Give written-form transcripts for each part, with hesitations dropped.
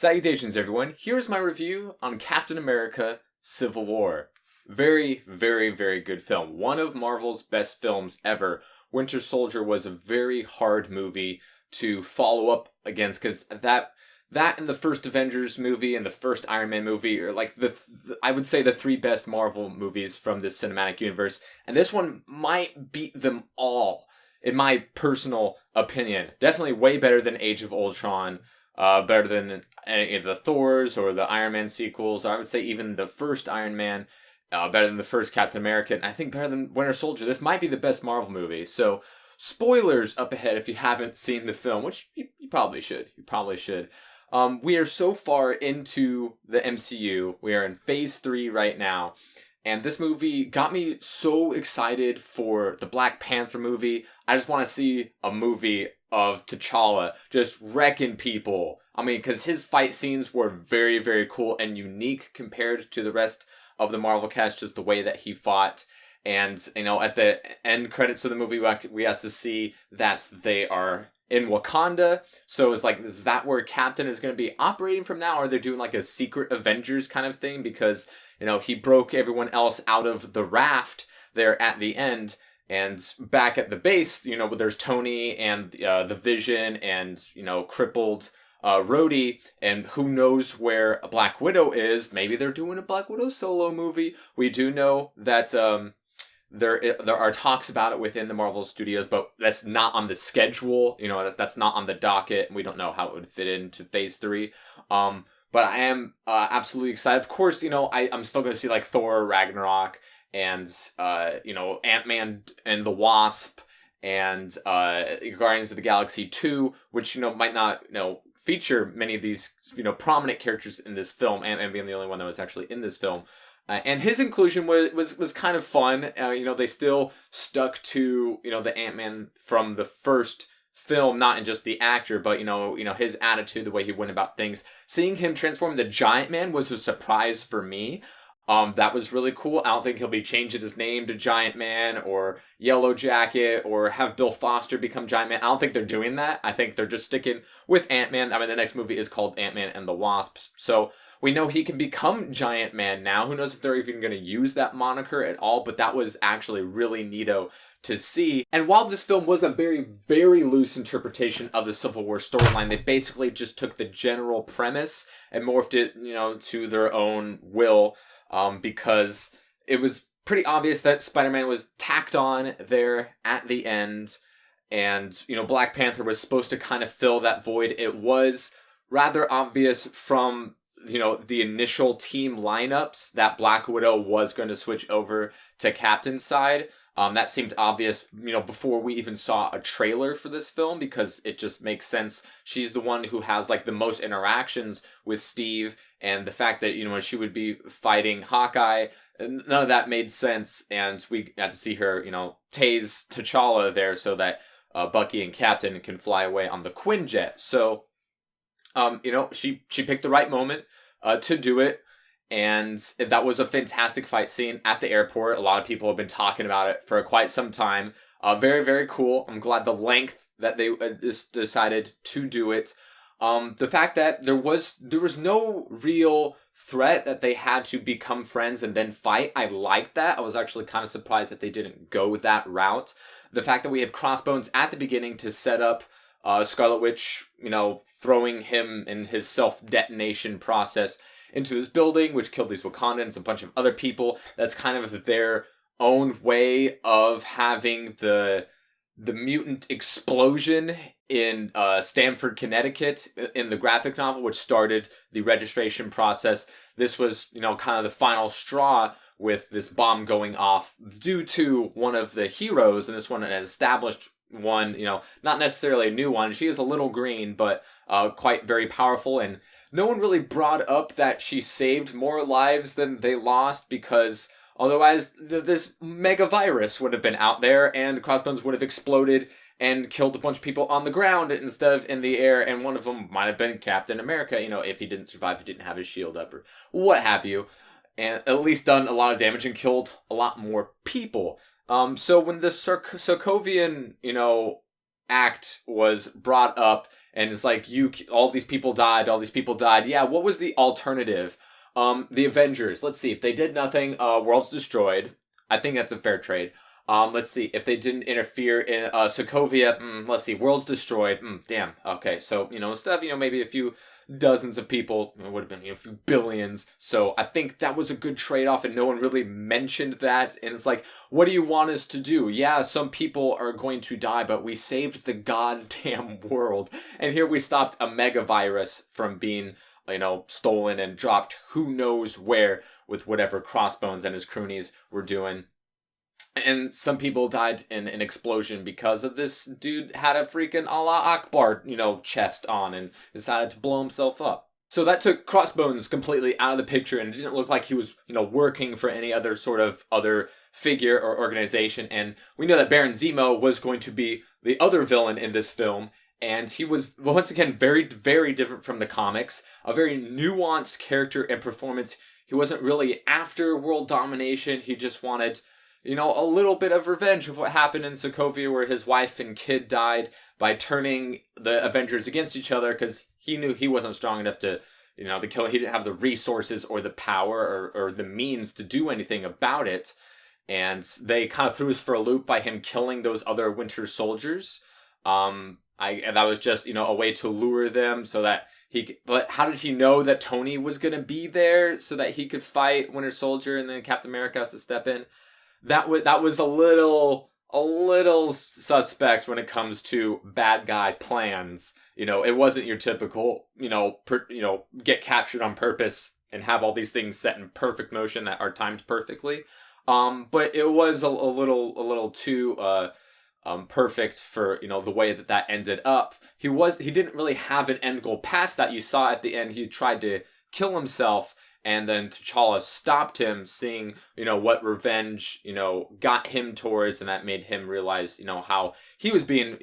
Salutations, everyone. Here's my review on Captain America Civil War. Very, very, very good film. One of Marvel's best films ever. Winter Soldier was a very hard movie to follow up against because that and the first Avengers movie and the first Iron Man movie are like I would say the three best Marvel movies from this cinematic universe. And this one might beat them all, in my personal opinion. Definitely way better than Age of Ultron. Better than any of the Thors or the Iron Man sequels. I would say even the first Iron Man. Better than the first Captain America. And I think better than Winter Soldier. This might be the best Marvel movie. So, spoilers up ahead if you haven't seen the film, which you probably should. You probably should. We are so far into the MCU. We are in Phase 3 right now. And this movie got me so excited for the Black Panther movie. I just want to see a movie of T'Challa just wrecking people. I mean, because his fight scenes were very, very cool and unique compared to the rest of the Marvel cast, just the way that he fought. And, you know, at the end credits of the movie, we had to see that they are in Wakanda. So it's like, is that where Captain is going to be operating from now? Or are they doing like a secret Avengers kind of thing? Because, you know, he broke everyone else out of the raft there at the end. And back at the base, you know, there's Tony and the Vision and, you know, crippled Rhodey. And who knows where Black Widow is. Maybe they're doing a Black Widow solo movie. We do know that there are talks about it within the Marvel Studios, but that's not on the schedule. You know, that's not on the docket. We don't know how it would fit into Phase 3. But I am absolutely excited. Of course, you know, I'm still going to see like Thor Ragnarok and, you know, Ant-Man and the Wasp and Guardians of the Galaxy 2, which, you know, might not, you know, feature many of these, you know, prominent characters in this film, Ant-Man being the only one that was actually in this film. And his inclusion was kind of fun. You know, they still stuck to, you know, the Ant-Man from the first film, not in just the actor, but, you know, his attitude, the way he went about things. Seeing him transform the Giant Man was a surprise for me. That was really cool. I don't think he'll be changing his name to Giant Man or Yellow Jacket or have Bill Foster become Giant Man. I don't think they're doing that. I think they're just sticking with Ant-Man. I mean, the next movie is called Ant-Man and the Wasp. So we know he can become Giant Man now. Who knows if they're even going to use that moniker at all, but that was actually really neato to see. And while this film was a very, very loose interpretation of the Civil War storyline, they basically just took the general premise and morphed it, you know, to their own will. Because it was pretty obvious that Spider-Man was tacked on there at the end, and, you know, Black Panther was supposed to kind of fill that void. It was rather obvious from, you know, the initial team lineups that Black Widow was going to switch over to Captain's side. That seemed obvious, you know, before we even saw a trailer for this film, because it just makes sense. She's the one who has, like, the most interactions with Steve, and the fact that, you know, she would be fighting Hawkeye, none of that made sense, and we got to see her, you know, tase T'Challa there so that Bucky and Captain can fly away on the Quinjet. So, you know, she picked the right moment to do it. And that was a fantastic fight scene at the airport. A lot of people have been talking about it for quite some time. Very, very cool. I'm glad the length that they decided to do it. The fact that there was no real threat that they had to become friends and then fight. I liked that. I was actually kind of surprised that they didn't go that route. The fact that we have Crossbones at the beginning to set up Scarlet Witch, you know, throwing him in his self-detonation process into this building, which killed these Wakandans, a bunch of other people. That's kind of their own way of having the mutant explosion in Stamford, Connecticut, in the graphic novel, which started the registration process. This was, you know, kind of the final straw with this bomb going off due to one of the heroes, and this one has established one, you know, not necessarily a new one. She is a little green, but quite very powerful, and no one really brought up that she saved more lives than they lost, because otherwise this mega virus would have been out there and Crossbones would have exploded and killed a bunch of people on the ground instead of in the air, and one of them might have been Captain America, you know, if he didn't survive, he didn't have his shield up or what have you, and at least done a lot of damage and killed a lot more people. So when the Sokovian, you know, act was brought up, and it's like, all these people died, yeah, what was the alternative? The Avengers, let's see, if they did nothing, world's destroyed. I think that's a fair trade. Let's see, if they didn't interfere in, Sokovia, let's see, world's destroyed, damn, okay, so, instead of, maybe a few dozens of people, it would have been, a few billions, so I think that was a good trade-off, and no one really mentioned that, and it's like, what do you want us to do? Yeah, some people are going to die, but we saved the goddamn world, and here we stopped a mega virus from being, stolen and dropped who knows where with whatever Crossbones and his cronies were doing. And some people died in an explosion because of this dude had a freaking Allah Akbar, chest on and decided to blow himself up. So that took Crossbones completely out of the picture, and it didn't look like he was, working for any other sort of other figure or organization. And we know that Baron Zemo was going to be the other villain in this film, and he was, once again, very, very different from the comics. A very nuanced character and performance. He wasn't really after world domination. He just wanted, a little bit of revenge of what happened in Sokovia, where his wife and kid died, by turning the Avengers against each other, because he knew he wasn't strong enough to, to kill. He didn't have the resources or the power or the means to do anything about it. And they kind of threw us for a loop by him killing those other Winter Soldiers. And that was just, a way to lure them so that but how did he know that Tony was going to be there so that he could fight Winter Soldier and then Captain America has to step in? That was a little suspect when it comes to bad guy plans. It wasn't your typical, get captured on purpose and have all these things set in perfect motion that are timed perfectly. But it was a little too perfect for, the way that ended up. He didn't really have an end goal past that. You saw at the end he tried to kill himself, and then T'Challa stopped him, seeing, what revenge, got him towards, and that made him realize, how he was being,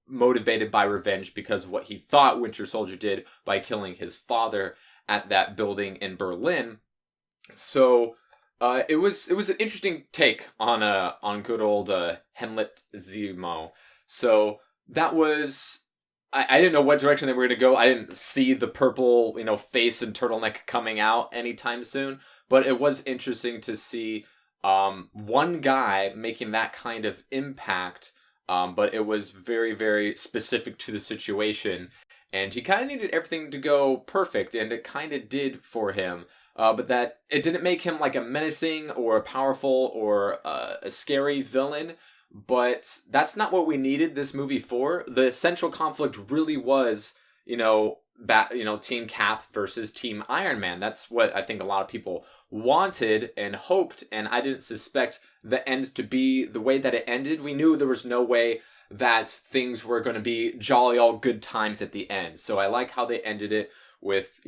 motivated by revenge because of what he thought Winter Soldier did by killing his father at that building in Berlin. So, it was an interesting take on good old, Hamlet Zemo. So, that was, I didn't know what direction they were going to go. I didn't see the purple, face and turtleneck coming out anytime soon. But it was interesting to see one guy making that kind of impact. But it was very, very specific to the situation. And he kind of needed everything to go perfect. And it kind of did for him. But that it didn't make him like a menacing or a powerful or a scary villain. But that's not what we needed this movie for. The central conflict really was, Team Cap versus Team Iron Man. That's what I think a lot of people wanted and hoped, and I didn't suspect the end to be the way that it ended. We knew there was no way that things were going to be jolly all good times at the end. So I like how they ended it with,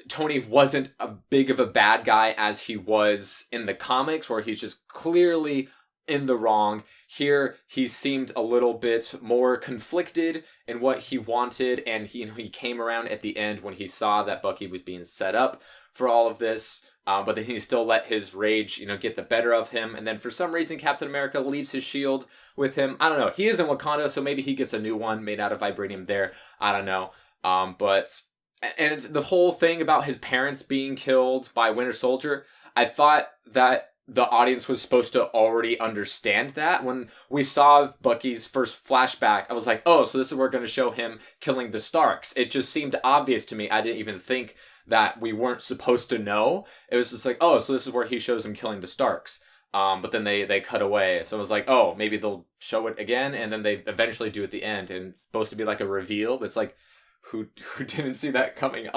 Tony wasn't a big of a bad guy as he was in the comics, where he's just clearly in the wrong. Here, he seemed a little bit more conflicted in what he wanted, and he came around at the end when he saw that Bucky was being set up for all of this, but then he still let his rage, get the better of him, and then for some reason Captain America leaves his shield with him. I don't know. He is in Wakanda, so maybe he gets a new one made out of vibranium there. I don't know. And the whole thing about his parents being killed by Winter Soldier, I thought that the audience was supposed to already understand that. When we saw Bucky's first flashback, I was like, oh, so this is where we're going to show him killing the Starks. It just seemed obvious to me. I didn't even think that we weren't supposed to know. It was just like, oh, so this is where he shows him killing the Starks. But then they cut away. So I was like, oh, maybe they'll show it again. And then they eventually do at the end. And it's supposed to be like a reveal. But it's like, who didn't see that coming?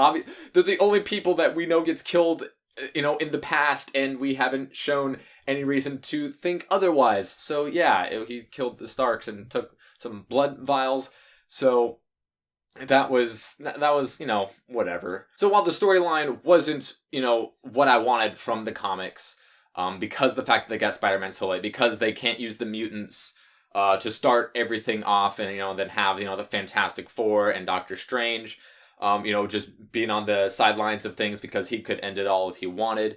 They're the only people that we know gets killed, in the past, and we haven't shown any reason to think otherwise. So yeah, he killed the Starks and took some blood vials. So that was, whatever. So while the storyline wasn't, what I wanted from the comics, because the fact that they got Spider-Man so late, because they can't use the mutants to start everything off, and then have the Fantastic Four and Doctor Strange, just being on the sidelines of things because he could end it all if he wanted.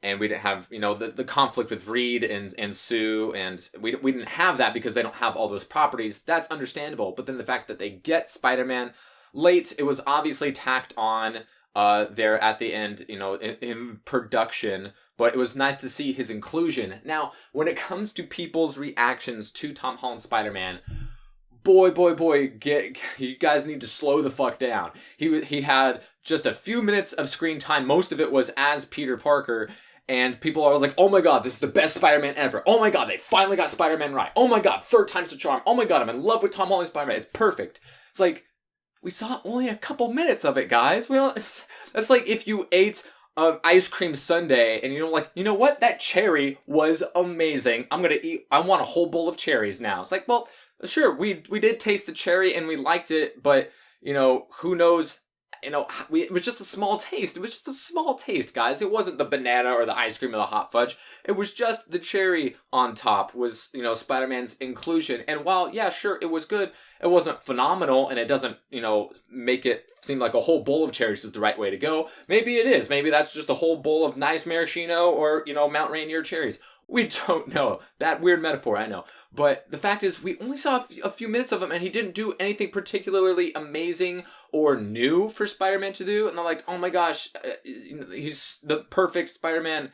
and we didn't have, the conflict with Reed and Sue, and we didn't have that because they don't have all those properties. That's understandable. But then the fact that they get Spider-Man late, it was obviously tacked on there at the end, in production, but it was nice to see his inclusion. Now, when it comes to people's reactions to Tom Holland's Spider-Man, boy, you guys need to slow the fuck down. He had just a few minutes of screen time. Most of it was as Peter Parker. And people are like, oh my god, this is the best Spider-Man ever. Oh my god, they finally got Spider-Man right. Oh my god, third time's the charm. Oh my god, I'm in love with Tom Holland's Spider-Man. It's perfect. It's like, we saw only a couple minutes of it, guys. That's like if you ate an ice cream sundae and you're like, you know what? That cherry was amazing. I want a whole bowl of cherries now. It's like, well, sure, we did taste the cherry and we liked it, but, who knows? It was just a small taste. It was just a small taste, guys. It wasn't the banana or the ice cream or the hot fudge. It was just the cherry on top was, Spider-Man's inclusion. And while, yeah, sure, it was good, it wasn't phenomenal, and it doesn't, make it seem like a whole bowl of cherries is the right way to go. Maybe it is. Maybe that's just a whole bowl of nice maraschino or, Mount Rainier cherries. We don't know. That weird metaphor, I know. But the fact is, we only saw a few minutes of him, and he didn't do anything particularly amazing or new for Spider-Man to do. And they're like, oh my gosh, he's the perfect Spider-Man.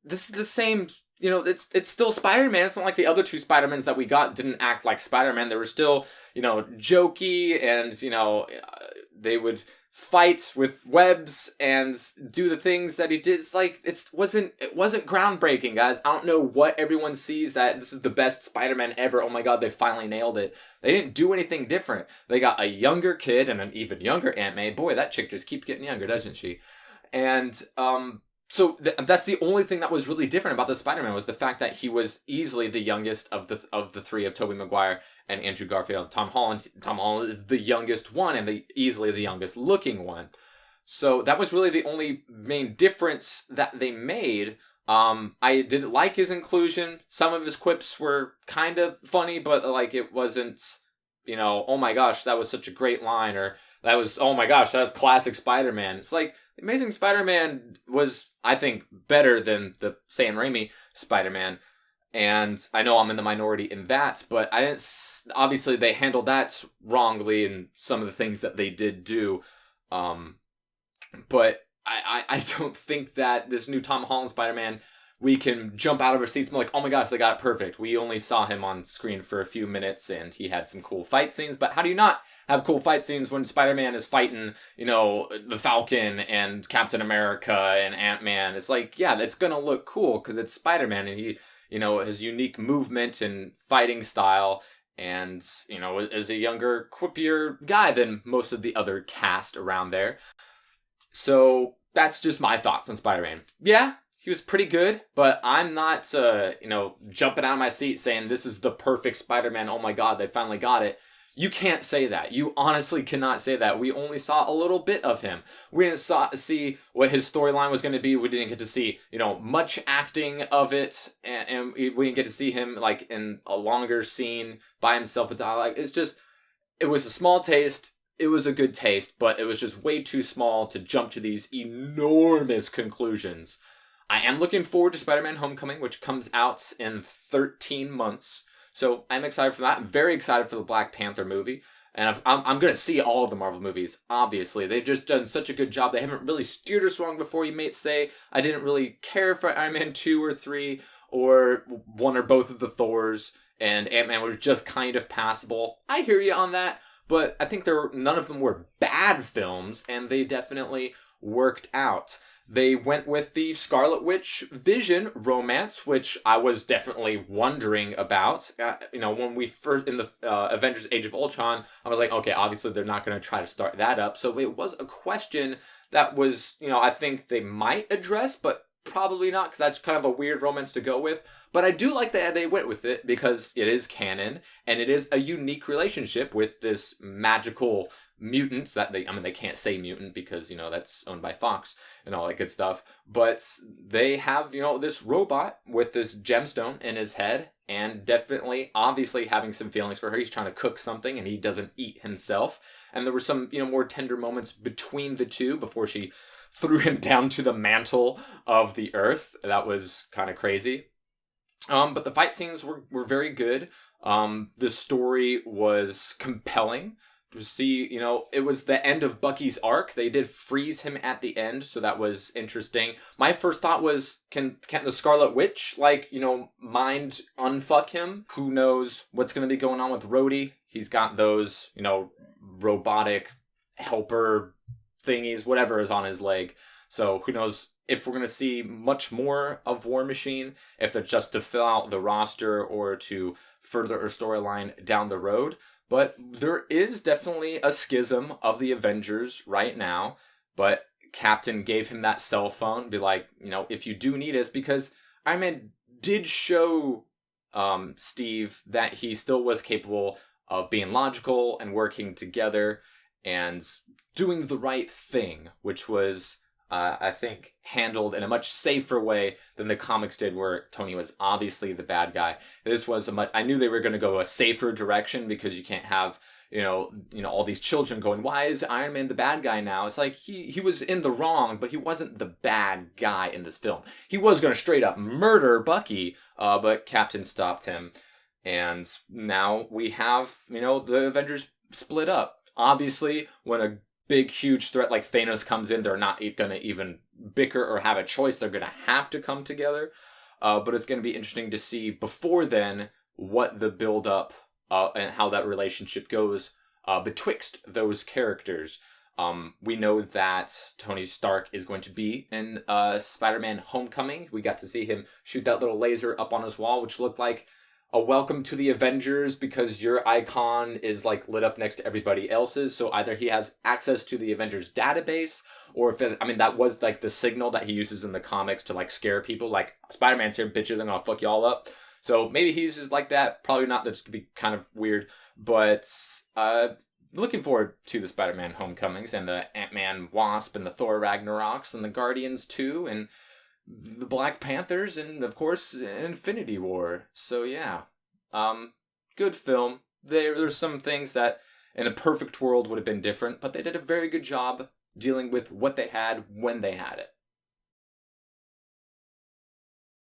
This is the same, it's still Spider-Man. It's not like the other two Spider-Mans that we got didn't act like Spider-Man. They were still, jokey, and, they would fight with webs and do the things that he did. It's like, it wasn't groundbreaking, guys. I don't know what everyone sees that this is the best Spider-Man ever. Oh my god, they finally nailed it. They didn't do anything different. They got a younger kid and an even younger Aunt May. Boy, that chick just keeps getting younger, doesn't she? And, so that's the only thing that was really different about the Spider-Man, was the fact that he was easily the youngest of the three of Tobey Maguire and Andrew Garfield. Tom Holland is the youngest one and easily the youngest looking one. So that was really the only main difference that they made. I did like his inclusion. Some of his quips were kind of funny, but like it wasn't, oh my gosh, that was such a great line, or that was, oh my gosh, that was classic Spider-Man. It's like, Amazing Spider-Man was, I think, better than the Sam Raimi Spider-Man. And I know I'm in the minority in that, but obviously they handled that wrongly in some of the things that they did do. But I don't think that this new Tom Holland Spider-Man, we can jump out of our seats and be like, oh my gosh, they got it perfect. We only saw him on screen for a few minutes and he had some cool fight scenes. But how do you not have cool fight scenes when Spider-Man is fighting, the Falcon and Captain America and Ant-Man? It's like, yeah, that's going to look cool because it's Spider-Man and he, his unique movement and fighting style. And, is a younger, quippier guy than most of the other cast around there. So that's just my thoughts on Spider-Man. Yeah, he was pretty good, but I'm not, jumping out of my seat saying this is the perfect Spider-Man. Oh my god, they finally got it. You can't say that. You honestly cannot say that. We only saw a little bit of him. We didn't see what his storyline was going to be. We didn't get to see, much acting of it. And we didn't get to see him, like, in a longer scene by himself with dialogue. It's just, it was a small taste. It was a good taste, but it was just way too small to jump to these enormous conclusions. I am looking forward to Spider-Man Homecoming, which comes out in 13 months. So I'm excited for that. I'm very excited for the Black Panther movie. And I'm going to see all of the Marvel movies, obviously. They've just done such a good job. They haven't really steered us wrong before. You may say I didn't really care for Iron Man 2 or 3 or one or both of the Thors. And Ant-Man was just kind of passable. I hear you on that. But I think none of them were bad films. And they definitely worked out. They went with the Scarlet Witch Vision romance, which I was definitely wondering about. When we first, in the Avengers Age of Ultron, I was like, okay, obviously they're not going to try to start that up. So it was a question that was, I think they might address, but probably not, because that's kind of a weird romance to go with. But I do like that they went with it, because it is canon, and it is a unique relationship with this magical mutants that they can't say mutant because, that's owned by Fox and all that good stuff. But they have, this robot with this gemstone in his head, and definitely, obviously having some feelings for her. He's trying to cook something and he doesn't eat himself. And there were some, more tender moments between the two before she threw him down to the mantle of the earth. That was kind of crazy. But the fight scenes were very good. The story was compelling. To see, it was the end of Bucky's arc. They did freeze him at the end, so that was interesting. My first thought was, can the Scarlet Witch, mind unfuck him? Who knows what's going to be going on with Rhodey? He's got those, robotic helper thingies, whatever is on his leg. So who knows if we're going to see much more of War Machine, if they're just to fill out the roster or to further a storyline down the road. But there is definitely a schism of the Avengers right now. But Captain gave him that cell phone, be like, if you do need us, because Iron Man did show Steve that he still was capable of being logical and working together and doing the right thing, which was, I think, handled in a much safer way than the comics did, where Tony was obviously the bad guy. This was I knew they were going to go a safer direction, because you can't have, all these children going, why is Iron Man the bad guy now? It's like, he was in the wrong, but he wasn't the bad guy in this film. He was going to straight up murder Bucky, but Captain stopped him. And now we have, the Avengers split up. Obviously, when a big, huge threat like Thanos comes in, they're not going to even bicker or have a choice. They're going to have to come together. But it's going to be interesting to see before then what the build-up and how that relationship goes betwixt those characters. We know that Tony Stark is going to be in Spider-Man Homecoming. We got to see him shoot that little laser up on his wall, which looked like a welcome to the Avengers, because your icon is lit up next to everybody else's. So either he has access to the Avengers database, or that was the signal that he uses in the comics to scare people. Spider-Man's here, bitches, I'm gonna fuck y'all up. So maybe he's just like that. Probably not. That's gonna be kind of weird. But looking forward to the Spider-Man Homecomings and the Ant-Man Wasp and the Thor Ragnaroks and the Guardians 2 and the Black Panthers, and of course Infinity War. So yeah, good film. There's some things that in a perfect world would have been different, but they did a very good job dealing with what they had when they had it.